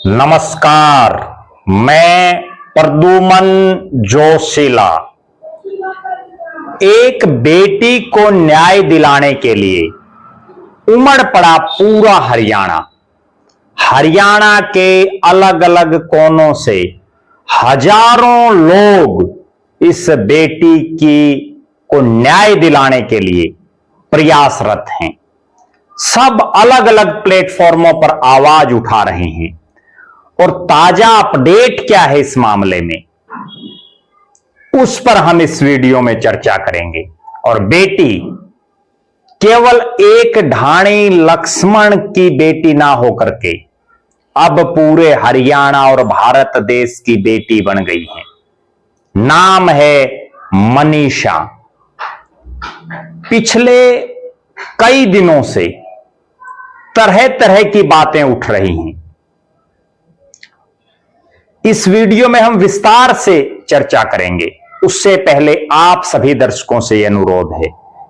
नमस्कार, मैं प्रद्युमन जोशीला। एक बेटी को न्याय दिलाने के लिए उमड़ पड़ा पूरा हरियाणा। हरियाणा के अलग अलग कोनों से हजारों लोग इस बेटी को न्याय दिलाने के लिए प्रयासरत हैं। सब अलग अलग प्लेटफॉर्मों पर आवाज उठा रहे हैं और ताजा अपडेट क्या है इस मामले में, उस पर हम इस वीडियो में चर्चा करेंगे। और बेटी केवल एक ढाणी लक्ष्मण की बेटी ना होकर के अब पूरे हरियाणा और भारत देश की बेटी बन गई है। नाम है मनीषा। पिछले कई दिनों से तरह तरह की बातें उठ रही हैं। इस वीडियो में हम विस्तार से चर्चा करेंगे। उससे पहले आप सभी दर्शकों से यह अनुरोध है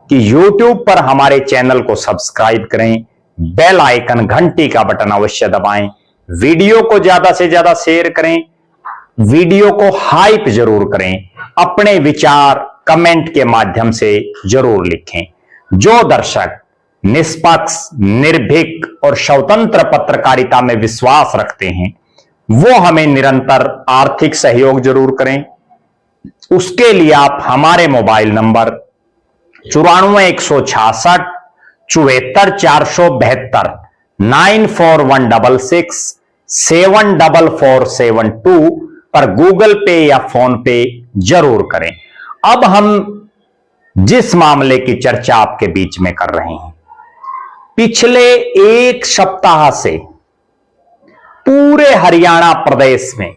कि YouTube पर हमारे चैनल को सब्सक्राइब करें, बेल आइकन घंटी का बटन अवश्य दबाएं, वीडियो को ज्यादा से ज्यादा शेयर करें, वीडियो को हाइप जरूर करें, अपने विचार कमेंट के माध्यम से जरूर लिखें। जो दर्शक निष्पक्ष, निर्भीक और स्वतंत्र पत्रकारिता में विश्वास रखते हैं वो हमें निरंतर आर्थिक सहयोग जरूर करें। उसके लिए आप हमारे मोबाइल नंबर 94 166 74 472 94166 74472 पर गूगल पे या फोन पे जरूर करें। अब हम जिस मामले की चर्चा आपके बीच में कर रहे हैं, पिछले एक सप्ताह से पूरे हरियाणा प्रदेश में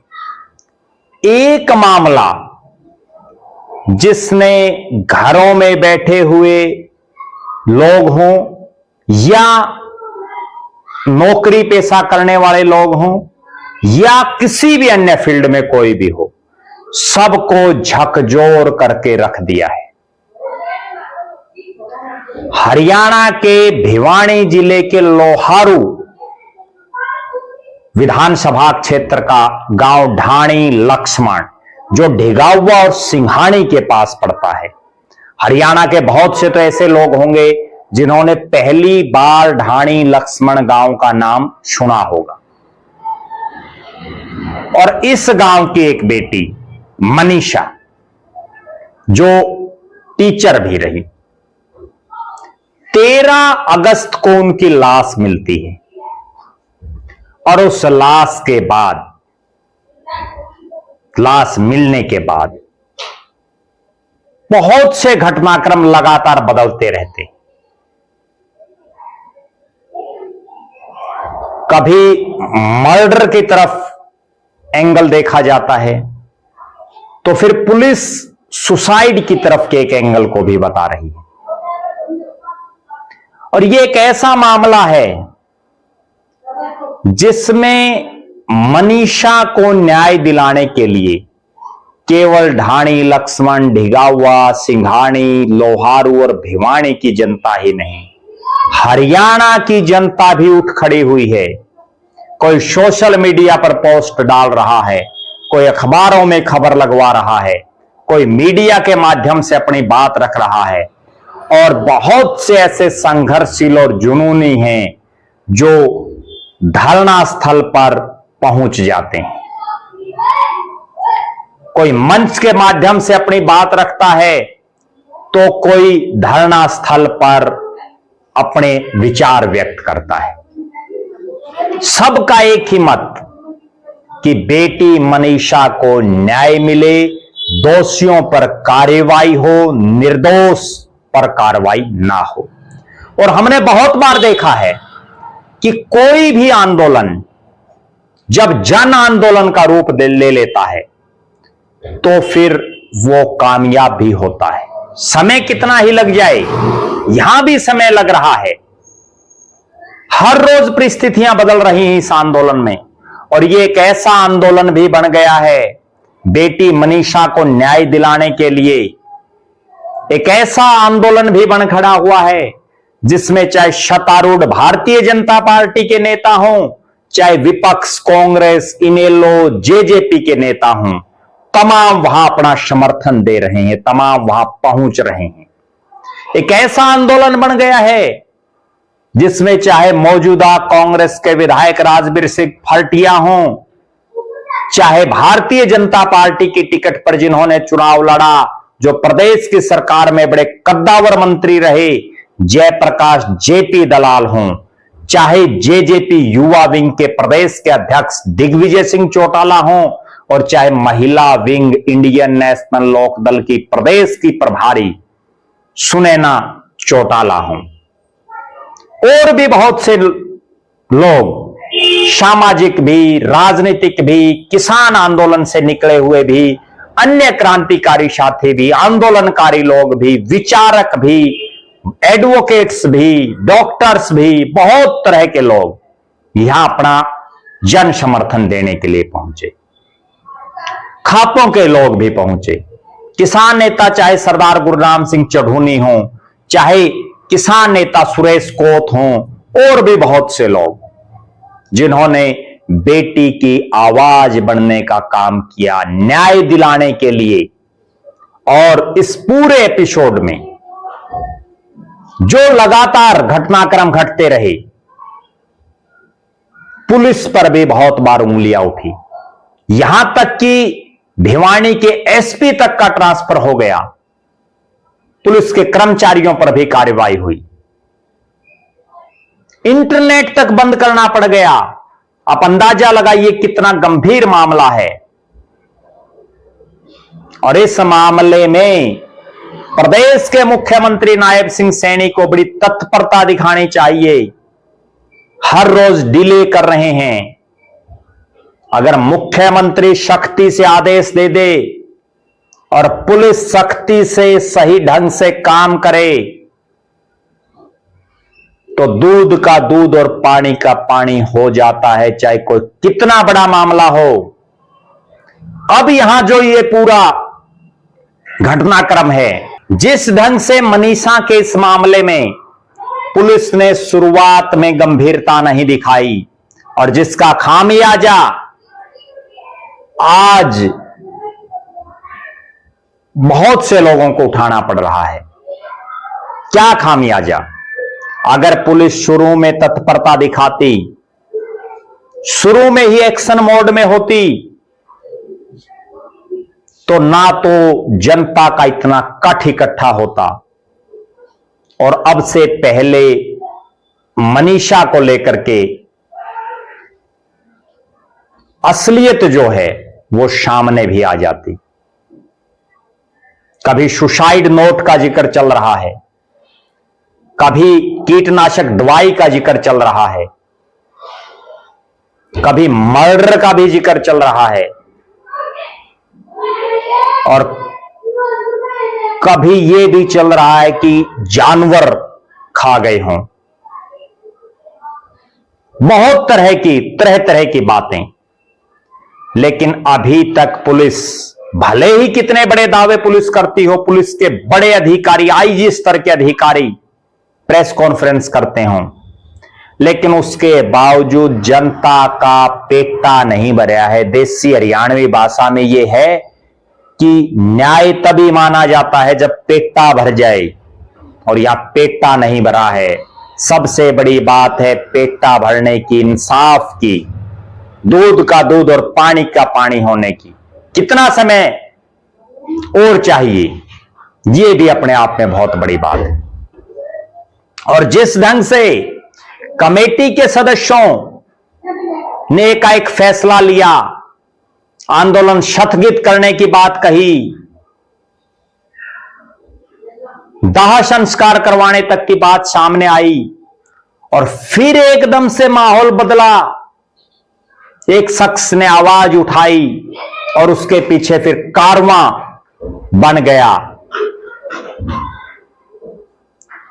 एक मामला जिसने घरों में बैठे हुए लोग हों या नौकरी पेशा करने वाले लोग हों या किसी भी अन्य फील्ड में कोई भी हो, सबको झकझोर करके रख दिया है। हरियाणा के भिवानी जिले के लोहारू विधानसभा क्षेत्र का गांव ढाणी लक्ष्मण, जो ढिगावा और सिंघानी के पास पड़ता है। हरियाणा के बहुत से तो ऐसे लोग होंगे जिन्होंने पहली बार ढाणी लक्ष्मण गांव का नाम सुना होगा। और इस गांव की एक बेटी मनीषा, जो टीचर भी रही, 13 अगस्त को उनकी लाश मिलती है। और उस लाश के बाद, लाश मिलने के बाद बहुत से घटनाक्रम लगातार बदलते रहते। कभी मर्डर की तरफ एंगल देखा जाता है तो फिर पुलिस सुसाइड की तरफ के एक एंगल को भी बता रही है। और यह एक ऐसा मामला है जिसमें मनीषा को न्याय दिलाने के लिए केवल ढाणी लक्ष्मण, ढिगावा, सिंघानी, लोहारू और भिवानी की जनता ही नहीं, हरियाणा की जनता भी उठ खड़ी हुई है। कोई सोशल मीडिया पर पोस्ट डाल रहा है, कोई अखबारों में खबर लगवा रहा है, कोई मीडिया के माध्यम से अपनी बात रख रहा है। और बहुत से ऐसे संघर्षशील और जुनूनी हैं जो धरना स्थल पर पहुंच जाते हैं। कोई मंच के माध्यम से अपनी बात रखता है तो कोई धरना स्थल पर अपने विचार व्यक्त करता है। सबका एक ही मत कि बेटी मनीषा को न्याय मिले, दोषियों पर कार्रवाई हो, निर्दोष पर कार्रवाई ना हो। और हमने बहुत बार देखा है कि कोई भी आंदोलन जब जन आंदोलन का रूप ले लेता है तो फिर वो कामयाब भी होता है। समय कितना ही लग जाए, यहां भी समय लग रहा है। हर रोज परिस्थितियां बदल रही हैं इस आंदोलन में। और ये एक ऐसा आंदोलन भी बन गया है बेटी मनीषा को न्याय दिलाने के लिए। एक ऐसा आंदोलन भी बन खड़ा हुआ है जिसमें चाहे सत्तारूढ़ भारतीय जनता पार्टी के नेता हों चाहे विपक्ष, कांग्रेस, इनेलो, जेजेपी के नेता हों, तमाम वहां अपना समर्थन दे रहे हैं, तमाम वहां पहुंच रहे हैं। एक ऐसा आंदोलन बन गया है जिसमें चाहे मौजूदा कांग्रेस के विधायक राजवीर सिंह फर्टिया हों, चाहे भारतीय जनता पार्टी की टिकट पर जिन्होंने चुनाव लड़ा, जो प्रदेश की सरकार में बड़े कद्दावर मंत्री रहे, जयप्रकाश जेपी दलाल हों, चाहे जेजेपी युवा विंग के प्रदेश के अध्यक्ष दिग्विजय सिंह चौटाला हों, और चाहे महिला विंग इंडियन नेशनल लोक दल की प्रदेश की प्रभारी सुनैना चौटाला हों, और भी बहुत से लोग, सामाजिक भी, राजनीतिक भी, किसान आंदोलन से निकले हुए भी, अन्य क्रांतिकारी साथी भी, आंदोलनकारी लोग भी, विचारक भी, एडवोकेट्स भी, डॉक्टर्स भी, बहुत तरह के लोग यहां अपना जन समर्थन देने के लिए पहुंचे। खापों के लोग भी पहुंचे। किसान नेता चाहे सरदार गुरनाम सिंह चढ़ूनी हो, चाहे किसान नेता सुरेश कोत हों, और भी बहुत से लोग जिन्होंने बेटी की आवाज बनने का काम किया, न्याय दिलाने के लिए। और इस पूरे एपिसोड में जो लगातार घटनाक्रम घटते रहे, पुलिस पर भी बहुत बार उंगलियां उठी, यहां तक कि भिवानी के एसपी तक का ट्रांसफर हो गया, पुलिस के कर्मचारियों पर भी कार्रवाई हुई, इंटरनेट तक बंद करना पड़ गया। आप अंदाजा लगाइए कितना गंभीर मामला है। और इस मामले में प्रदेश के मुख्यमंत्री नायब सिंह सैनी को बड़ी तत्परता दिखानी चाहिए। हर रोज डिले कर रहे हैं। अगर मुख्यमंत्री सख्ती से आदेश दे दे और पुलिस सख्ती से सही ढंग से काम करे तो दूध का दूध और पानी का पानी हो जाता है, चाहे कोई कितना बड़ा मामला हो। अब यहां जो ये पूरा घटनाक्रम है, जिस ढंग से मनीषा के इस मामले में पुलिस ने शुरुआत में गंभीरता नहीं दिखाई और जिसका खामियाजा आज बहुत से लोगों को उठाना पड़ रहा है। क्या खामियाजा? अगर पुलिस शुरू में तत्परता दिखाती, शुरू में ही एक्शन मोड में होती, तो ना तो जनता का इतना कट इकट्ठा होता और अब से पहले मनीषा को लेकर के असलियत जो है वो सामने भी आ जाती। कभी सुसाइड नोट का जिक्र चल रहा है, कभी कीटनाशक दवाई का जिक्र चल रहा है, कभी मर्डर का भी जिक्र चल रहा है और कभी यह भी चल रहा है कि जानवर खा गए हों। बहुत तरह तरह की बातें। लेकिन अभी तक पुलिस, भले ही कितने बड़े दावे पुलिस करती हो, पुलिस के बड़े अधिकारी, आईजी स्तर के अधिकारी प्रेस कॉन्फ्रेंस करते हों, लेकिन उसके बावजूद जनता का पेटा नहीं भरा है। देसी हरियाणवी भाषा में यह है कि न्याय तभी माना जाता है जब पेटा भर जाए, और यहां पेटा नहीं भरा है। सबसे बड़ी बात है पेटा भरने की, इंसाफ की, दूध का दूध और पानी का पानी होने की। कितना समय और चाहिए, यह भी अपने आप में बहुत बड़ी बात है। और जिस ढंग से कमेटी के सदस्यों ने एक फैसला लिया, आंदोलन स्थगित करने की बात कही, दाह संस्कार करवाने तक की बात सामने आई, और फिर एकदम से माहौल बदला। एक शख्स ने आवाज उठाई और उसके पीछे फिर कारवां बन गया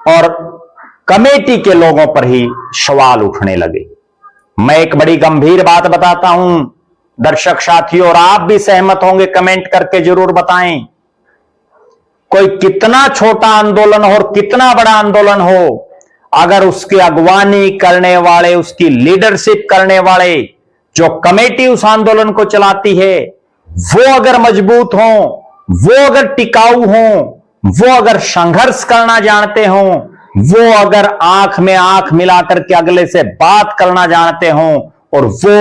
और कमेटी के लोगों पर ही सवाल उठने लगे। मैं एक बड़ी गंभीर बात बताता हूं दर्शक साथियों, और आप भी सहमत होंगे, कमेंट करके जरूर बताएं। कोई कितना छोटा आंदोलन हो और कितना बड़ा आंदोलन हो, अगर उसकी अगवानी करने वाले, उसकी लीडरशिप करने वाले, जो कमेटी उस आंदोलन को चलाती है, वो अगर मजबूत हों, वो अगर टिकाऊ हों, वो अगर संघर्ष करना जानते हों, वो अगर आंख में आंख मिलाकर के अगले से बात करना जानते हों और वो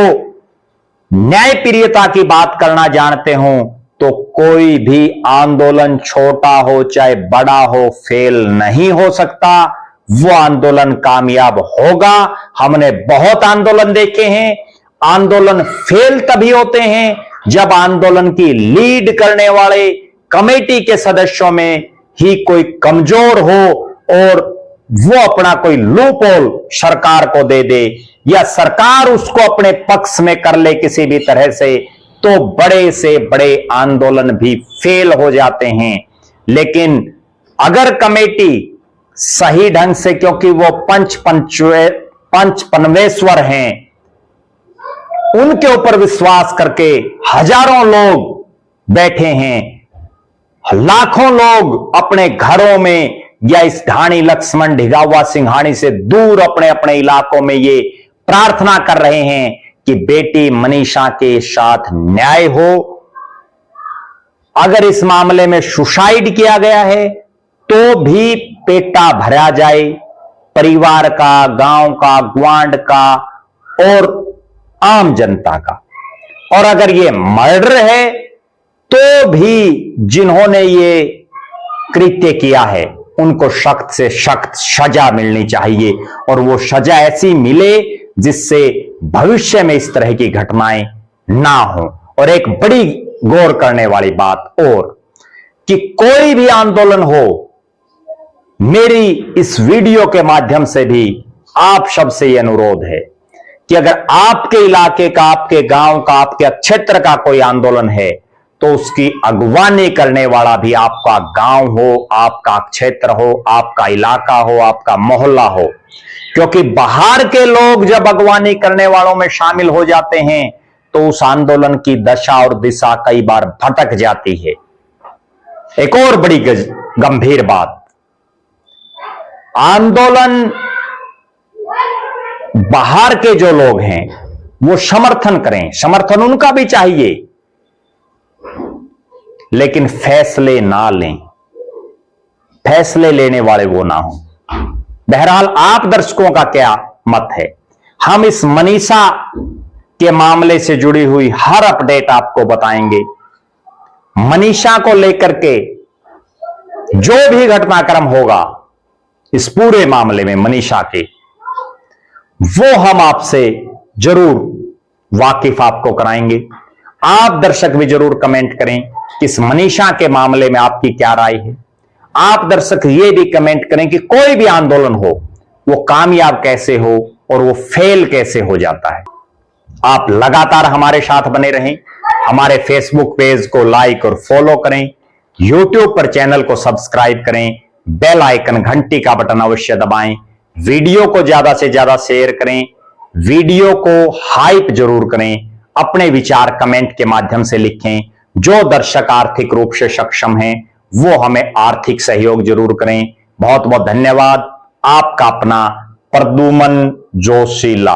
न्यायप्रियता की बात करना जानते हों, तो कोई भी आंदोलन छोटा हो चाहे बड़ा हो फेल नहीं हो सकता। वो आंदोलन कामयाब होगा। हमने बहुत आंदोलन देखे हैं। आंदोलन फेल तभी होते हैं जब आंदोलन की लीड करने वाले कमेटी के सदस्यों में ही कोई कमजोर हो और वो अपना कोई लूप होल सरकार को दे दे या सरकार उसको अपने पक्ष में कर ले किसी भी तरह से, तो बड़े से बड़े आंदोलन भी फेल हो जाते हैं। लेकिन अगर कमेटी सही ढंग से, क्योंकि वो पंच पनवेश्वर हैं, उनके ऊपर विश्वास करके हजारों लोग बैठे हैं, लाखों लोग अपने घरों में या इस ढाणी लक्ष्मण ढिगा हुआ सिंघाणी से दूर अपने अपने इलाकों में ये प्रार्थना कर रहे हैं कि बेटी मनीषा के साथ न्याय हो। अगर इस मामले में सुसाइड किया गया है तो भी पेटा भरा जाए, परिवार का, गांव का, ग्वांड का और आम जनता का। और अगर ये मर्डर है तो भी जिन्होंने ये कृत्य किया है उनको सख्त से सख्त सजा मिलनी चाहिए और वो सजा ऐसी मिले जिससे भविष्य में इस तरह की घटनाएं ना हो। और एक बड़ी गौर करने वाली बात और कि कोई भी आंदोलन हो, मेरी इस वीडियो के माध्यम से भी आप सबसे यह अनुरोध है कि अगर आपके इलाके का, आपके गांव का, आपके क्षेत्र का कोई आंदोलन है तो उसकी अगवानी करने वाला भी आपका गांव हो, आपका क्षेत्र हो, आपका इलाका हो, आपका मोहल्ला हो। क्योंकि बाहर के लोग जब अगवानी करने वालों में शामिल हो जाते हैं तो उस आंदोलन की दशा और दिशा कई बार भटक जाती है। एक और बड़ी गंभीर बात, आंदोलन बाहर के जो लोग हैं वो समर्थन करें, समर्थन उनका भी चाहिए, लेकिन फैसले ना लें, फैसले लेने वाले वो ना हो। बहरहाल आप दर्शकों का क्या मत है? हम इस मनीषा के मामले से जुड़ी हुई हर अपडेट आपको बताएंगे। मनीषा को लेकर के जो भी घटनाक्रम होगा इस पूरे मामले में मनीषा के, वो हम आपसे जरूर वाकिफ आपको कराएंगे। आप दर्शक भी जरूर कमेंट करें कि इस मनीषा के मामले में आपकी क्या राय है। आप दर्शक ये भी कमेंट करें कि कोई भी आंदोलन हो वो कामयाब कैसे हो और वो फेल कैसे हो जाता है। आप लगातार हमारे साथ बने रहें। हमारे फेसबुक पेज को लाइक और फॉलो करें, यूट्यूब पर चैनल को सब्सक्राइब करें, बेल आइकन घंटी का बटन अवश्य दबाएं, वीडियो को ज्यादा से ज्यादा शेयर करें, वीडियो को हाइप जरूर करें, अपने विचार कमेंट के माध्यम से लिखें। जो दर्शक आर्थिक रूप से सक्षम हैं वो हमें आर्थिक सहयोग जरूर करें। बहुत बहुत धन्यवाद। आपका अपना प्रद्युमन जोशीला।